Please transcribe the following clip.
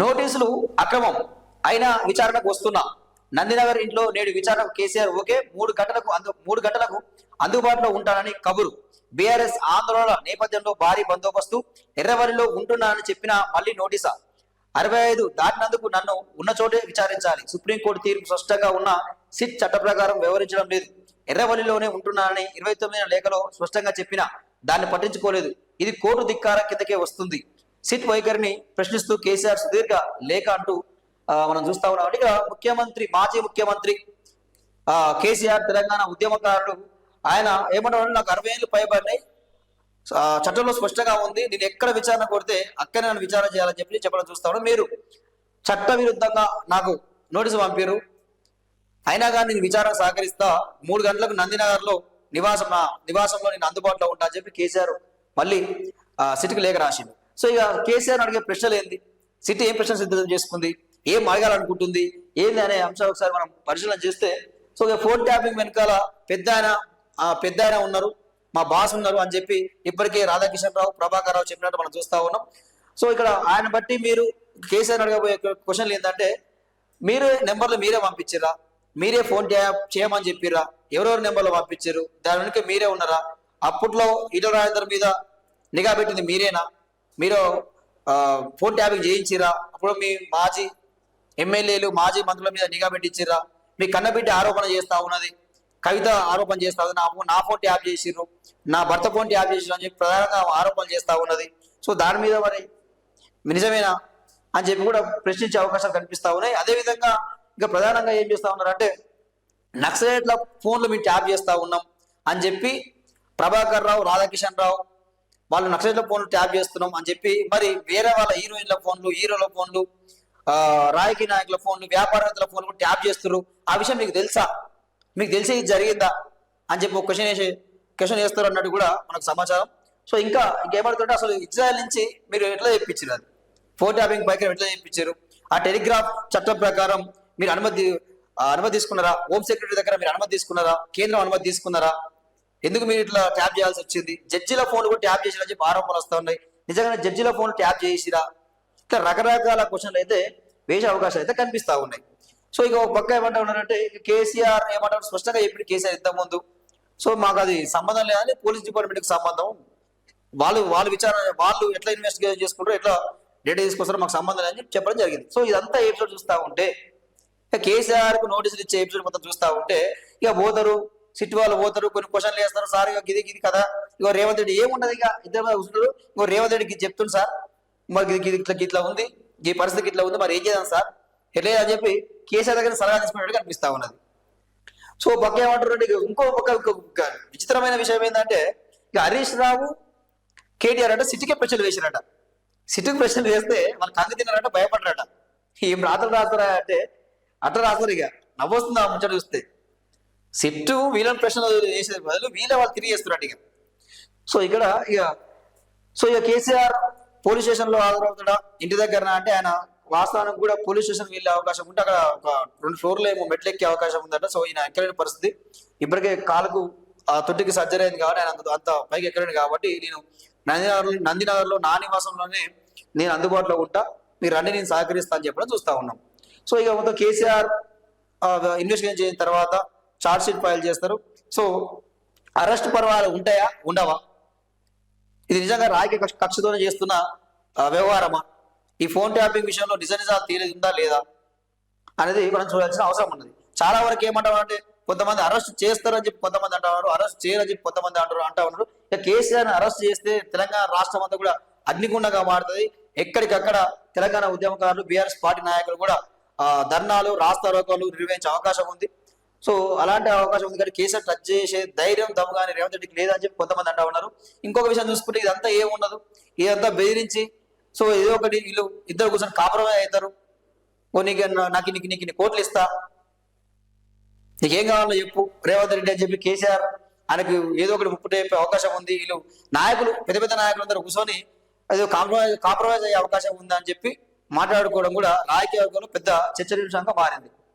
నోటీసులు అక్రమం అయినా విచారణకు వస్తున్నా. నందినగర్ ఇంట్లో నేడు విచారణకు కేసీఆర్ ఓకే. 3 గంటలకు అందుబాటులో ఉంటానని కబురు. బీఆర్ఎస్ ఆందోళనల నేపథ్యంలో భారీ బందోబస్తు. ఎర్రవల్లిలో ఉంటున్నానని చెప్పినా మళ్ళీ నోటీసా. 65 దాటినందుకు నన్ను ఉన్న చోటే విచారించాలి. సుప్రీంకోర్టు తీర్పు స్పష్టంగా ఉన్న సిట్ చట్ట ప్రకారం వ్యవహరించడం లేదు. ఎర్రవల్లిలోనే ఉంటున్నానని 29వ లేఖలో స్పష్టంగా చెప్పినా దాన్ని పట్టించుకోలేదు. ఇది కోర్టు ధిక్కారం కిందకే వస్తుంది. సిట్ వైఖరిని ప్రశ్నిస్తూ కేసీఆర్ సుదీర్ఘ లేఖ అంటూ మనం చూస్తా ఉన్నాం. ఇక మాజీ ముఖ్యమంత్రి కేసీఆర్ తెలంగాణ ఉద్యమకారుడు ఆయన ఏమంటారు, నాకు 60 ఏళ్ళు పైబడినాయి, చట్టంలో స్పష్టంగా ఉంది, నేను ఎక్కడ విచారణ కొడితే అక్కడే నన్ను విచారణ చేయాలని చెప్పడం చూస్తా ఉన్నాను. మీరు చట్ట విరుద్ధంగా నాకు నోటీసు పంపారు, అయినా కానీ నేను విచారణ సహకరిస్తా. 3 గంటలకు నందినగర్లో నివాసంలో నేను అందుబాటులో ఉంటా అని చెప్పి కేసీఆర్ మళ్ళీ సిట్కి లేఖ రాసిండు. సో ఇక కేసీఆర్ అడిగే ప్రశ్నలు ఏంది, సిట్ ఏం ప్రశ్న సిద్ధం చేసుకుంది, ఏం అడగాలనుకుంటుంది, ఏంది అనే అంశాలు ఒకసారి మనం పరిశీలన చేస్తే, సో ఇక ఫోన్ ట్యాపింగ్ వెనకాల పెద్ద ఆయన ఉన్నారు, మా బాస్ ఉన్నారు అని చెప్పి ఇప్పటికే రాధాకిషన్ రావు, ప్రభాకర్ రావు చెప్పినట్టు మనం చూస్తా ఉన్నాం. సో ఇక్కడ ఆయన బట్టి మీరు కేసీఆర్ అడగబోయే క్వశ్చన్లు ఏంటంటే, మీరు నెంబర్లు మీరే పంపించిరా, మీరే ఫోన్ ట్యాప్ చేయమని చెప్పిరా, ఎవరెవరు నెంబర్లు పంపించారు, దాని వెనుక మీరే ఉన్నారా, అప్పట్లో ఈటల రాజేందర్ మీద నిఘా పెట్టింది మీరేనా, మీరు ఫోన్ ట్యాపింగ్ చేయించిరా, అప్పుడు మీ మాజీ ఎమ్మెల్యేలు మాజీ మంత్రుల మీద నిఘా పెట్టించిరా, మీ కన్నబిడ్డ ఆరోపణ చేస్తా ఉన్నది, కవిత ఆరోపణ చేస్తా ఉన్నది, నా ఫోన్ ట్యాప్ చేసిర్రు, నా భర్త ఫోన్ ట్యాప్ చేసిర్రు అని చెప్పి ప్రధానంగా ఆరోపణలు చేస్తా ఉన్నది. సో దాని మీద మరి నిజమేనా అని చెప్పి కూడా ప్రశ్నించే అవకాశాలు కనిపిస్తా ఉన్నాయి. అదేవిధంగా ఇంకా ప్రధానంగా ఏం చేస్తా ఉన్నారంటే, నక్సలైట్ల ఫోన్లు మేము ట్యాప్ చేస్తా ఉన్నాం అని చెప్పి ప్రభాకర్ రావు, రాధాకిషన్ రావు వాళ్ళు నక్సలైట్ల ఫోన్లు ట్యాప్ చేస్తున్నాం అని చెప్పి మరి వేరే వాళ్ళ హీరోయిన్ల ఫోన్లు, హీరోల ఫోన్లు, రాజకీయ నాయకుల ఫోన్లు, వ్యాపారవేత్తల ఫోన్లు ట్యాప్ చేస్తున్నారు. ఆ విషయం మీకు తెలుసా, మీకు తెలిసి ఇది జరిగిందా అని చెప్పి ఒక క్వశ్చన్ వేస్తారు అన్నట్టు కూడా మనకు సమాచారం. సో ఇంకేమడుతుంటే, అసలు ఇజ్రాయెల్ నుంచి మీరు ఎట్లా తెప్పించారు, అది ఫోన్ ట్యాపింగ్ పైకి ఎట్లా తెప్పించారు, ఆ టెలిగ్రాఫ్ చట్టం ప్రకారం మీరు అనుమతి తీసుకున్నారా, హోమ్ సెక్రటరీ దగ్గర మీరు అనుమతి తీసుకున్నారా, కేంద్రం అనుమతి తీసుకున్నారా, ఎందుకు మీరు ఇట్లా ట్యాప్ చేయాల్సి వచ్చింది, జడ్జిల ఫోన్ కూడా ట్యాప్ చేసిరా చెప్పి ఆరోపణలు వస్తూ ఉన్నాయి, నిజంగానే జడ్జిల ఫోన్ ట్యాప్ చేసిరా, ఇట్లా రకరకాల క్వశ్చన్లు అయితే వేసే అవకాశాలు అయితే కనిపిస్తా ఉన్నాయి. సో ఇక ఒక పక్క ఏమంటా ఉన్నారంటే, కేసీఆర్ ఏమంటారు, స్పష్టంగా చెప్పి కేసీఆర్ ఇంతకుముందు, సో మాకు అది సంబంధం లేదని పోలీస్ డిపార్ట్మెంట్కి సంబంధం, వాళ్ళు విచారణ, వాళ్ళు ఎట్లా ఇన్వెస్టిగేషన్ చేసుకుంటారో, ఎట్లా డేటా తీసుకొస్తారో మాకు సంబంధం లేదని చెప్పడం జరిగింది. సో ఇదంతా ఎపిసోడ్ చూస్తూ ఉంటే, కేసీఆర్ కు నోటీసులు ఇచ్చే ఎపిసోడ్ మొత్తం చూస్తూ ఉంటే, ఇక పోతారు, సిట్ వాళ్ళు పోతారు, కొన్ని క్వశ్చన్లు వేస్తారు, సార్ ఇక గిది కదా, ఇగో రేవంత్ రెడ్డి ఏముండదు, ఇక ఇద్దరు మీద కూర్చుంటారు, ఇంకో రేవంత్ రెడ్డికి చెప్తుంది, సార్ మరి ఇట్లా ఉంది, ఈ పరిస్థితికి ఇట్లా ఉంది, మరి ఏం చేద్దాం సార్ ఎట్లే అని చెప్పి కేసీఆర్ దగ్గర సలహా తీసుకున్నట్టు కనిపిస్తా ఉన్నది. సో పక్క ఏమంటారు అంటే, ఇంకో విచిత్రమైన విషయం ఏంటంటే, ఇక హరీష్ రావు, కేటీఆర్ అంటే సిటీకే ప్రశ్నలు వేసిరట, సిటీకి ప్రశ్నలు వేస్తే వాళ్ళు కంది తిన్నారట, భయపడరట, ఏం రాత్రులు రాస్తారా అంటే అట్లా రాస్తారు. ఇక నవ్వొస్తుంది ఆ ముచ్చట చూస్తే, సిట్టు వీళ్ళని ప్రశ్నలు వేసే బదులు వీళ్ళే వాళ్ళు తిరిగి చేస్తున్నట్టు ఇక. సో ఇక కేసీఆర్ పోలీస్ స్టేషన్ లో హాజరవుతాడా ఇంటి దగ్గర అంటే, ఆయన వాస్తవానికి కూడా పోలీస్ స్టేషన్ వెళ్ళే అవకాశం ఉంటే అక్కడ ఒక 2 ఫ్లోర్లు ఏమో మెట్లు ఎక్కే అవకాశం ఉందట. సో ఈయన ఎక్కలేని పరిస్థితి, ఇప్పటికే కాలుకు తొట్టికి సర్జరీ అయింది కాబట్టి ఆయన అంత పైకి ఎక్కలేను కాబట్టి, నేను నందినగర్లో నా నివాసంలోనే నేను అందుబాటులో ఉంటా, మీరు రండి నేను సహకరిస్తా అని చెప్పడం చూస్తా ఉన్నాం. సో ఇక మొత్తం కేసీఆర్ ఇన్వెస్టిగేషన్ చేసిన తర్వాత ఛార్జ్ షీట్ ఫైల్ చేస్తారు. సో అరెస్ట్ పర్వాలు ఉంటాయా, ఉండవా, ఇది నిజంగా రాజకీయ కక్షతోనే చేస్తున్న వ్యవహారమా, ఈ ఫోన్ ట్యాపింగ్ విషయంలో నిజాలు తేలిది ఉందా లేదా అనేది మనం చూడాల్సిన అవసరం ఉన్నది. చాలా వరకు ఏమంటామంటే, కొంతమంది అరెస్ట్ చేస్తారని చెప్పి కొంతమంది అంటున్నారు, అరెస్ట్ చేయరని చెప్పి కొంతమంది అంటా ఉన్నారు. ఇక కేసీఆర్ని అరెస్ట్ చేస్తే తెలంగాణ రాష్ట్రం అంతా కూడా అగ్నిగుండంగా మారుతుంది. ఎక్కడికక్కడ తెలంగాణ ఉద్యమకారులు, బీఆర్ఎస్ పార్టీ నాయకులు కూడా ధర్నాలు, రాస్తారోకోలు నిర్వహించే అవకాశం ఉంది. సో అలాంటి అవకాశం ఉంది కానీ కేసీఆర్ టచ్ చేసే ధైర్యం, దమ్ము కానీ రేవంత్ రెడ్డికి లేదని చెప్పి కొంతమంది అంటా ఉన్నారు. ఇంకొక విషయం చూసుకుంటే, ఇదంతా ఏముండదు, ఇదంతా బెదిరించి, సో ఏదో ఒకటి వీళ్ళు ఇద్దరు కూర్చొని కాంప్రమైజ్ అవుతారు, నాకు నీకు కోట్లు ఇస్తా, నీకేం కావాలో చెప్పు రేవంత్ రెడ్డి అని చెప్పి కేసీఆర్ ఆయనకు ఏదో ఒకటి ముప్పు చెప్పే అవకాశం ఉంది. వీళ్ళు నాయకులు, పెద్ద నాయకులు అందరూ కూర్చొని ఏదో కాంప్రమైజ్ అయ్యే అవకాశం ఉందా అని చెప్పి మాట్లాడుకోవడం కూడా రాజకీయ వర్గంలో పెద్ద చర్చనీయాంశంగా మారింది.